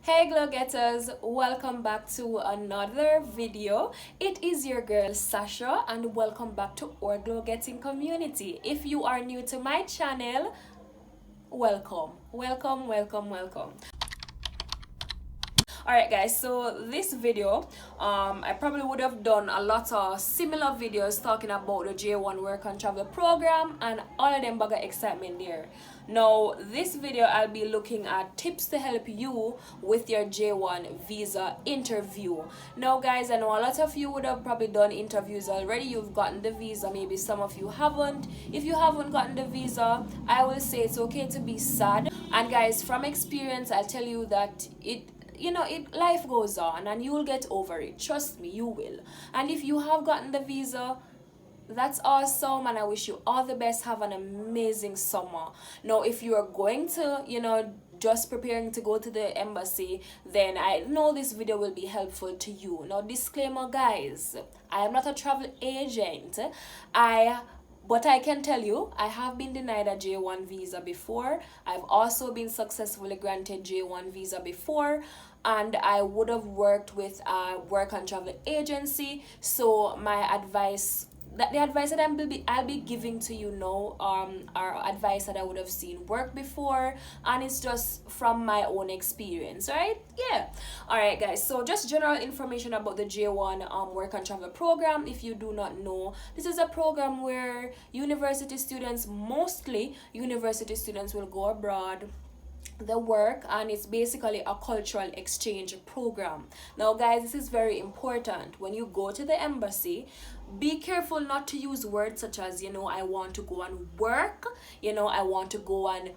Hey glow getters, welcome back to another video. It is your girl Sasha and welcome back to our glow getting community. If you are new to my channel, welcome. Alright guys, so this video I probably would have done a lot of similar videos talking about the J1 work and travel program and all of them bag of excitement there. Now this video I'll be looking at tips to help you with your J1 visa interview. Now guys, I know a lot of you would have probably done interviews already. You've gotten the visa, maybe some of you haven't. If you haven't gotten the visa, I will say it's okay to be sad. And guys, from experience I'll tell you that life goes on and you will get over it. Trust me, you will. And if you have gotten the visa, that's awesome and I wish you all the best. Have an amazing summer. Now if you are going to just preparing to go to the embassy, then I know this video will be helpful to you. Now disclaimer guys, I am not a travel agent. But I can tell you, I have been denied a J1 visa before. I've also been successfully granted J1 visa before. And I would have worked with a work and travel agency. So my advice, the advice that I'll be giving to you now are advice that I would have seen work before, and it's just from my own experience, right? Yeah. All right guys, so just general information about the J1 work and travel program. If you do not know, this is a program where mostly university students will go abroad, the work, and it's basically a cultural exchange program. Now guys, this is very important. When you go to the embassy, be careful not to use words such as I want to go and work, I want to go and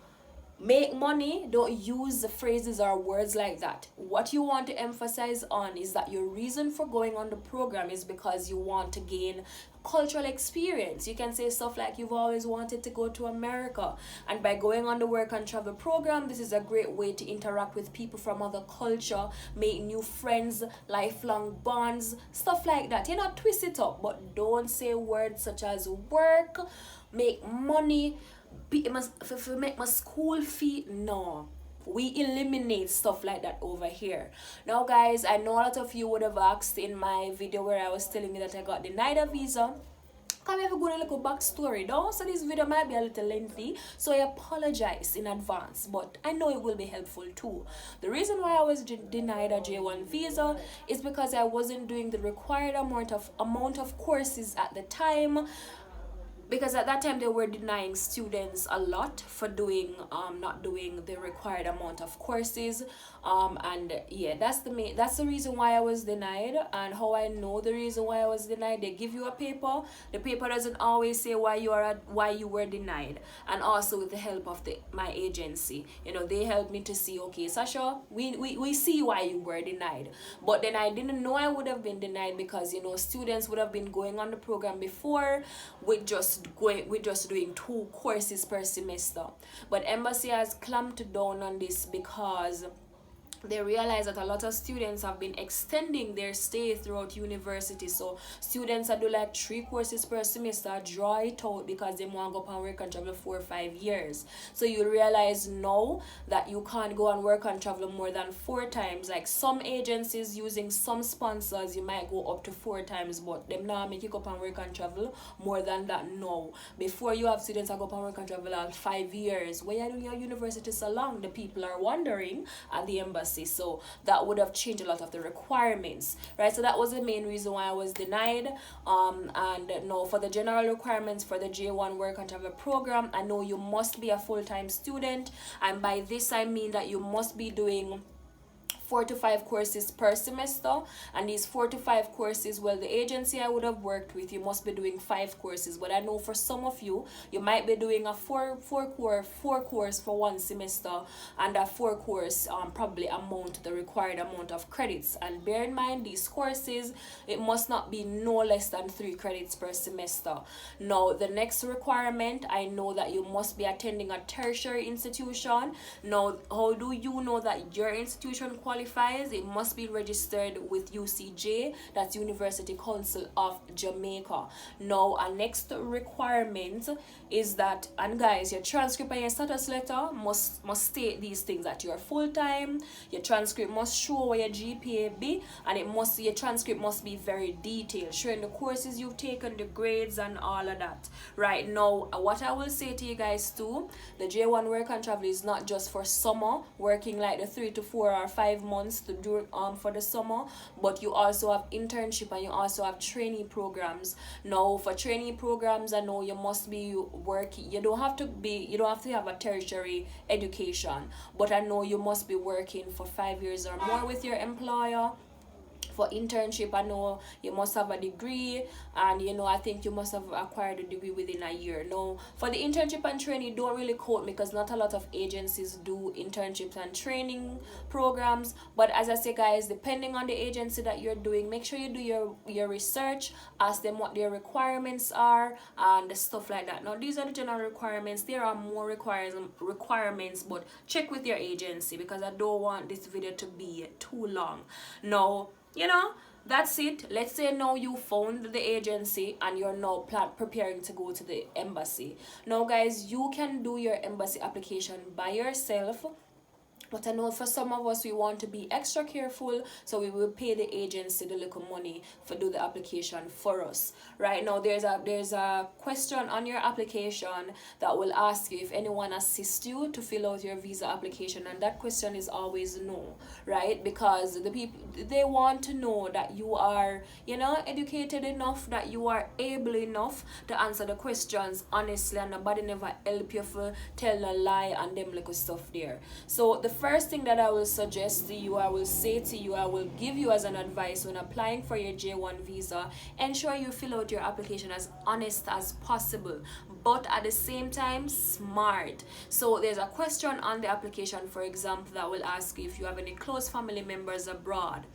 make money. Don't use the phrases or words like that. What you want to emphasize on is that your reason for going on the program is because you want to gain cultural experience. You can say stuff like you've always wanted to go to America, and by going on the work and travel program, this is a great way to interact with people from other culture, make new friends, lifelong bonds, stuff like that. Twist it up, but don't say words such as work, make money, make my school fee. No, we eliminate stuff like that over here. Now guys, I know a lot of you would have asked in my video where I was telling you that I got denied a visa. Come have a good little backstory though, so this video might be a little lengthy, so I apologize in advance, but I know it will be helpful too. The reason why I was denied a J1 visa is because I wasn't doing the required amount of courses at the time, because at that time they were denying students a lot for not doing the required amount of courses, and yeah, that's the reason why I was denied. And how I know the reason why I was denied, they give you a paper. The paper doesn't always say why you were denied. And also with the help of my agency, they helped me to see, okay Sasha, we see why you were denied. But then I didn't know I would have been denied because students would have been going on the program before with just doing 2 courses per semester. But embassy has clamped down on this because they realize that a lot of students have been extending their stay throughout university. So students that do like 3 courses per semester draw it out because they want to go up and work and travel 4 or 5 years. So you realize now that you can't go and work and travel more than 4 times. Like some agencies using some sponsors, you might go up to 4 times, but them now make you go up and work and travel more than that now. Before, you have students that go up and work and travel all 5 years. Why are you doing your university so long? The people are wondering at the embassy. So that would have changed a lot of the requirements, right? So that was the main reason why I was denied. And no, for the general requirements for the J1 work and travel program, I know you must be a full-time student, and by this I mean that you must be doing 4 to 5 courses per semester. And these 4 to 5 courses, well, the agency I would have worked with, you must be doing 5 courses. But I know for some of you, you might be doing a 4 course for 1 semester, and that 4 course probably amount to the required amount of credits. And bear in mind, these courses, it must not be no less than 3 credits per semester. Now the next requirement, I know that you must be attending a tertiary institution. Now how do you know that your institution qualifies qualifies, it must be registered with UCJ, that's University Council of Jamaica. Now, a next requirement is that, and guys, your transcript and your status letter must state these things, that you're full-time, your transcript must show where your GPA be, and your transcript must be very detailed, showing the courses you've taken, the grades, and all of that. Right now, what I will say to you guys too, the J1 work and travel is not just for summer, working like the 3 to 4 or 5 months to do for the summer, but you also have internship and you also have trainee programs. Now, for trainee programs, I know you must be working. You don't have to have a tertiary education, but I know you must be working for 5 years or more with your employer. For internship, I know you must have a degree, and I think you must have acquired a degree within a year. Now, for the internship and training, don't really quote me, because not a lot of agencies do internships and training programs. But as I say, guys, depending on the agency that you're doing, make sure you do your research, ask them what their requirements are and stuff like that. Now, these are the general requirements. There are more requirements, but check with your agency, because I don't want this video to be too long. Now, that's it. Let's say now you found the agency and you're now preparing to go to the embassy. Now, guys, you can do your embassy application by yourself, but I know for some of us, we want to be extra careful, so we will pay the agency the little money for do the application for us. Right now, there's a question on your application that will ask you if anyone assists you to fill out your visa application, and that question is always no, right? Because the people, they want to know that you are, educated enough, that you are able enough to answer the questions honestly, and nobody never help you for tell a lie and them little stuff there. So the first thing that I will suggest to you, I will say to you, I will give you as an advice when applying for your J1 visa, ensure you fill out your application as honest as possible, but at the same time smart. So there's a question on the application, for example, that will ask you if you have any close family members abroad.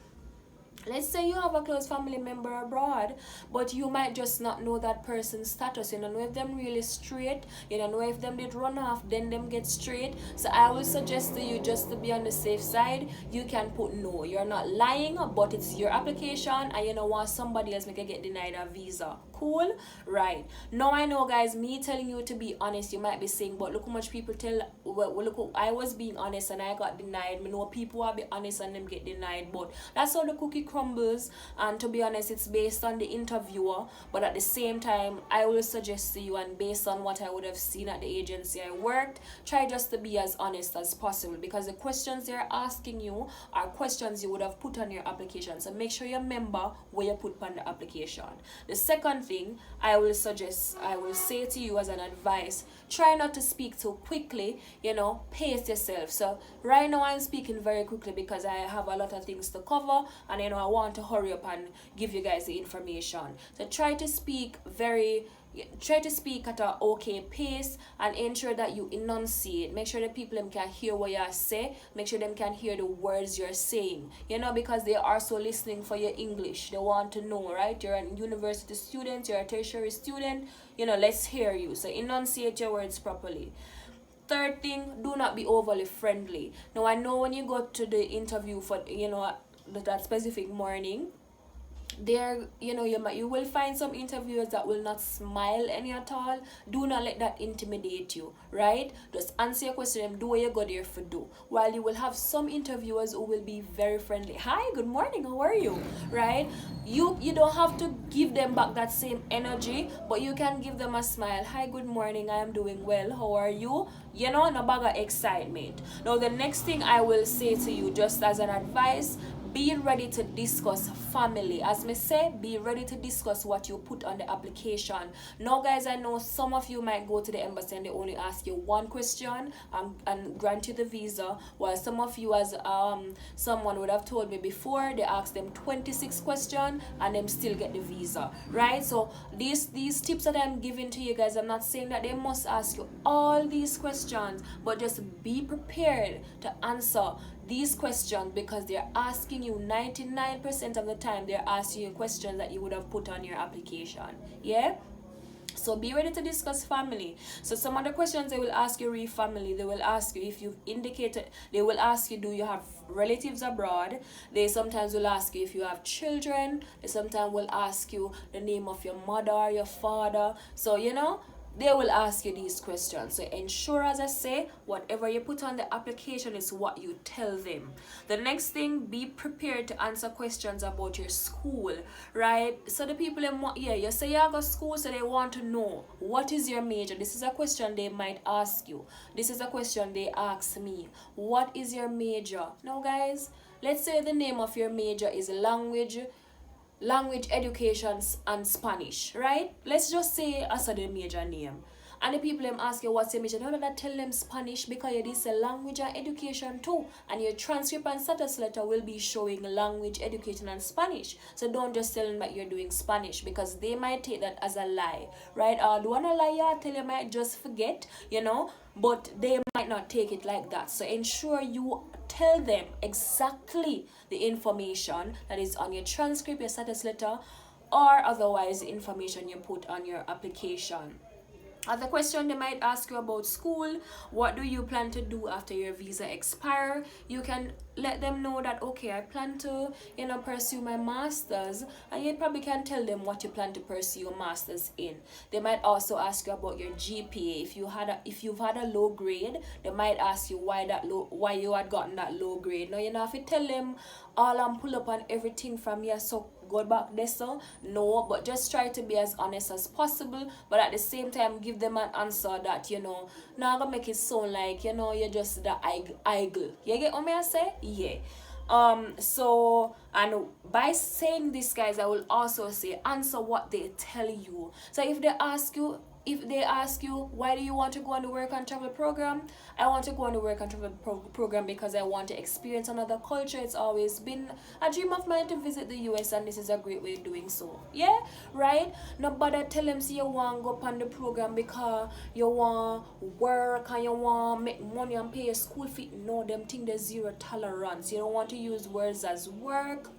Let's say you have a close family member abroad, but you might just not know that person's status. You don't know if them really straight. You don't know if them did run off, then them get straight. So I will suggest to you, just to be on the safe side, you can put no. You're not lying, but it's your application, and you don't want somebody else make you get denied a visa. Cool? Right. Now I know, guys, me telling you to be honest, you might be saying, but look how much people look, I was being honest and I got denied. Me know people will be honest and them get denied, but that's how the cookie crumbles. And to be honest, it's based on the interviewer, but at the same time, I will suggest to you, and based on what I would have seen at the agency I worked, try just to be as honest as possible, because the questions they're asking you are questions you would have put on your application. So make sure you remember where you put on the application. The second thing I will say to you as an advice, try not to speak too quickly, pace yourself. So right now I'm speaking very quickly because I have a lot of things to cover, and I want to hurry up and give you guys the information. So try to speak at an okay pace, and ensure that you enunciate. Make sure the people can hear what you say. Make sure them can hear the words you're saying, because they are also listening for your English. They want to know, right? You're a university student, you're a tertiary student, let's hear you. So enunciate your words properly. Third thing, do not be overly friendly. Now I know when you go to the interview for that specific morning, there you will find some interviewers that will not smile any at all. Do not let that intimidate you, right? Just answer your question, do what you go there for do. While you will have some interviewers who will be very friendly. Hi, good morning, how are you? Right? You don't have to give them back that same energy, but you can give them a smile. Hi, good morning, I am doing well, how are you? No bag of excitement. Now the next thing I will say to you, just as an advice, be ready to discuss family. As me say, be ready to discuss what you put on the application. Now guys, I know some of you might go to the embassy and they only ask you one question and grant you the visa, while some of you, as someone would have told me before, they ask them 26 questions and them still get the visa, right? So these tips that I'm giving to you guys, I'm not saying that they must ask you all these questions, but just be prepared to answer these questions, because they're asking you 99% of the time, they're asking you questions that you would have put on your application. So So be ready to discuss family. So some of the questions they will ask you, family. They will ask you if you've indicated. They will ask you, do you have relatives abroad? They sometimes will ask you if you have children. They sometimes will ask you the name of your mother, your father. So they will ask you these questions. So ensure, as I say, whatever you put on the application is what you tell them. The next thing, be prepared to answer questions about your school, right? So the people you say you go to school, so they want to know, what is your major? This is a question they might ask you. This is a question they ask me. What is your major? Now guys, let's say the name of your major is language education and Spanish, right? Let's just say as the major name. And the people them ask you what's your major, no, that tell them Spanish, because you did say language and education too. And your transcript and status letter will be showing language, education and Spanish. So don't just tell them that you're doing Spanish, because they might take that as a lie, right? Or the one a liar tell you might just forget, but they might not take it like that. So ensure you tell them exactly the information that is on your transcript, your status letter, or otherwise the information you put on your application. Other question they might ask you about school. What do you plan to do after your visa expire? You can let them know that, okay, I plan to pursue my masters, and you probably can tell them what you plan to pursue your masters in. They might also ask you about your GPA. If you've had a low grade, they might ask you why you had gotten that low grade. Now if you tell them all and pull up on everything from here, so go back there, so no, but just try to be as honest as possible, but at the same time give them an answer that not gonna make it sound like you're just the idle. You get what I say? Yeah. So, and by saying this, guys, I will also say answer what they tell you. So if they ask you why do you want to go on the work and travel program, I want to go on the work and travel program because I want to experience another culture. It's always been a dream of mine to visit the US, and this is a great way of doing so. Yeah, right? No bother tell them you want to go on the program because you want work and you want make money and pay your school fee. No, them think there's zero tolerance. You don't want to use words as work,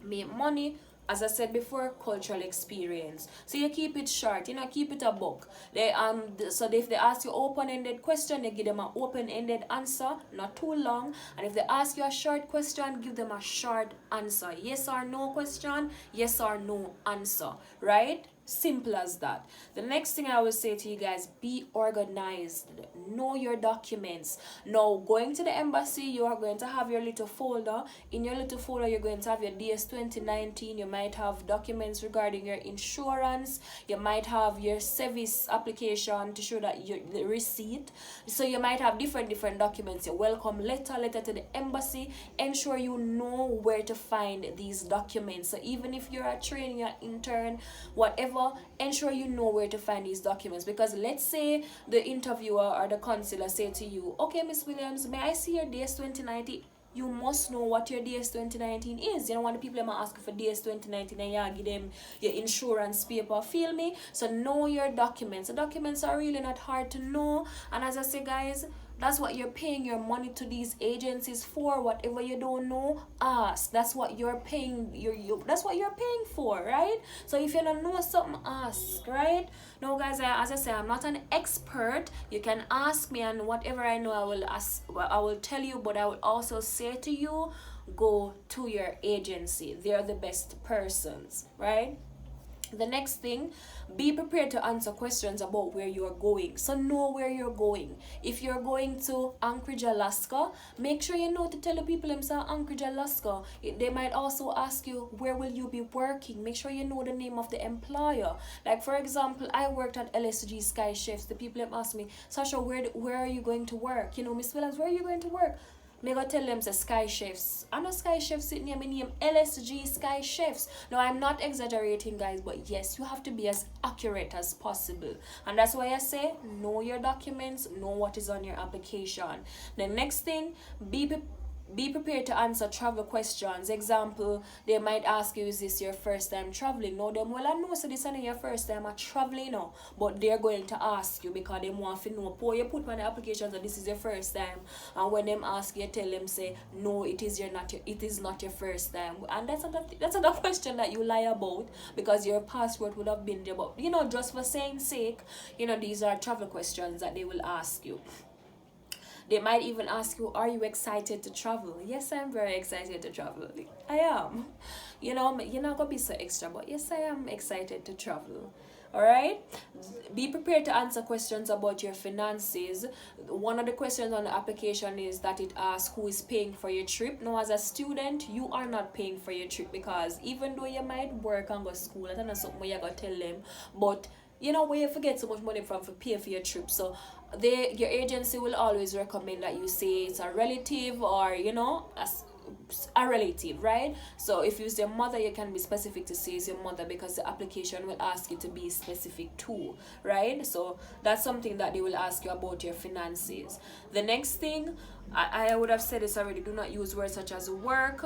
make money. As I said before, cultural experience. So you keep it short, keep it a book. So if they ask you open-ended question, they give them an open-ended answer, not too long. And if they ask you a short question, give them a short answer. Yes or no question, yes or no answer, right? Simple as that. The next thing I will say to you guys, be organized. Know your documents. Now, going to the embassy, you are going to have your little folder. In your little folder, you're going to have your DS 2019. You might have documents regarding your insurance. You might have your service application to show that the receipt. So you might have different documents. Your welcome letter to the embassy. Ensure you know where to find these documents. So even if you're a trainee, you're intern, whatever, ensure you know where to find these documents. Because let's say the interviewer or the consular say to you, okay, Miss Williams, may I see your DS 2019? You must know what your DS 2019 is. One of the people might ask you for DS 2019 and you give them your insurance paper, feel me? So know your documents. The documents are really not hard to know, and as I say, guys, that's what you're paying your money to these agencies for. Whatever you don't know, ask. That's what you're paying. That's what you're paying for, right? So if you don't know something, ask, right? Now, guys, as I say, I'm not an expert. You can ask me, and whatever I know, I will ask. Well, I will tell you, but I will also say to you, go to your agency. They're the best persons, right? The next thing, be prepared to answer questions about where you are going. So know where you're going. If you're going to Anchorage, Alaska, make sure you know to tell the people themselves Anchorage, Alaska. They might also ask you, where will you be working? Make sure you know the name of the employer. Like, for example, I worked at LSG Sky Chefs. The people have asked me, Sasha, where are you going to work? Miss Williams, where are you going to work? Me go tell them say Sky Chefs. I know Sky Chefs sitting near my name, LSG Sky Chefs. Now, I'm not exaggerating, guys, but yes, you have to be as accurate as possible. And that's why I say, know your documents, know what is on your application. The next thing, be be prepared to answer travel questions. Example, they might ask you, is this your first time traveling? No, them well, I know, so this isn't your first time traveling, no. But they're going to ask you because they want to know. You put on the application that this is your first time, and when them ask you, tell them, say, no, it is not your first time. And that's not a question that you lie about, because your passport would have been there. But just for saying sake, these are travel questions that they will ask you. They might even ask you, are you excited to travel? Yes, I'm very excited to travel. I am. You're not gonna be so extra, but yes, I am excited to travel. Alright? Be prepared to answer questions about your finances. One of the questions on the application is that it asks who is paying for your trip. Now, as a student, you are not paying for your trip, because even though you might work and go to school, that's not something you're going to tell them. But where you forget so much money from for pay for your trip. So your agency will always recommend that you say it's a relative, or a relative, right? So if it's your mother, you can be specific to say it's your mother, because the application will ask you to be specific too, right? So that's something that they will ask you about your finances. The next thing, I would have said this already, do not use words such as work.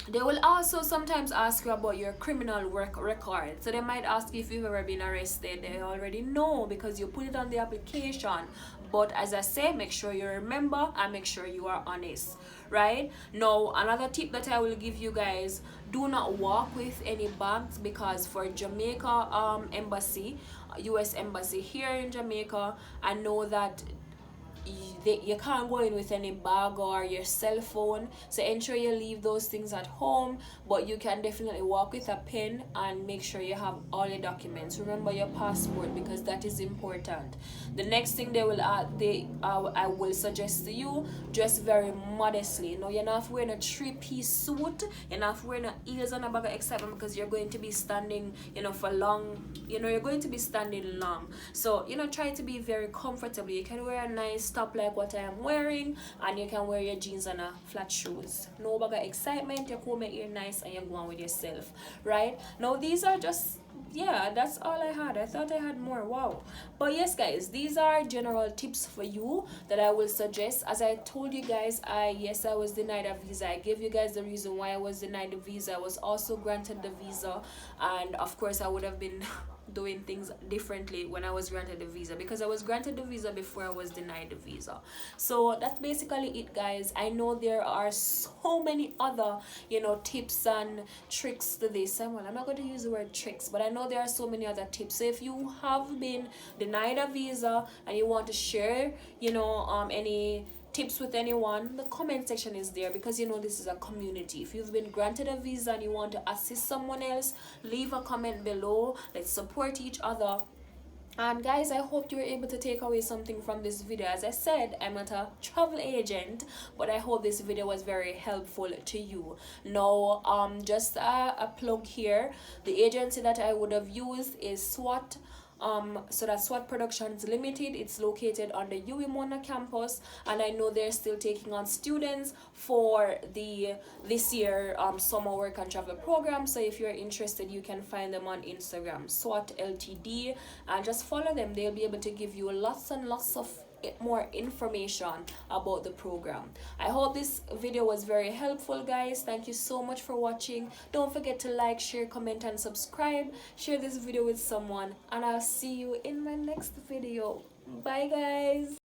They will also sometimes ask you about your criminal work record. So they might ask you if you've ever been arrested. They already know because you put it on the application. But as I say, make sure you remember and make sure you are honest, right? Now, another tip that I will give you guys, do not walk with any bags, because for Jamaica embassy, US embassy here in Jamaica, I know that you can't go in with any bag or your cell phone, so ensure you leave those things at home. But you can definitely walk with a pen, and make sure you have all your documents. Remember your passport, because that is important. The next thing I will suggest to you, dress very modestly. You're not wearing a 3-piece suit, you're not wearing a heels and a bag of excitement, because you're going to be standing for long. You're going to be standing long, so try to be very comfortable. You can wear a nice top like what I am wearing, and you can wear your jeans and a flat shoes. No bag of excitement. You comb your hair nice and you go on with yourself, right? Now these are just, that's all I had. I thought I had more. Wow. But yes guys, these are general tips for you that I will suggest. As I told you guys, I was denied a visa. I gave you guys the reason why I was denied the visa. I was also granted the visa, and of course I would have been doing things differently when I was granted the visa, because I was granted the visa before I was denied the visa. So that's basically it guys. I know there are so many other tips and tricks to this. Well, I'm not going to use the word tricks, but I know there are so many other tips. So if you have been denied a visa and you want to share any tips with anyone, the comment section is there, because this is a community. If you've been granted a visa and you want to assist someone else, leave a comment below. Let's support each other. And guys, I hope you were able to take away something from this video. As I said, I'm not a travel agent, but I hope this video was very helpful to you. Now, just a plug here. The agency that I would have used is SWAT. So that's SWAT Productions Limited. It's located on the UWI campus, and I know they're still taking on students for this year summer work and travel program. So if you're interested, you can find them on Instagram, SWAT Ltd, and just follow them. They'll be able to give you lots and lots of more information about the program. I hope this video was very helpful guys. Thank you so much for watching. Don't forget to like, share, comment and subscribe. Share this video with someone, and I'll see you in my next video. Bye guys.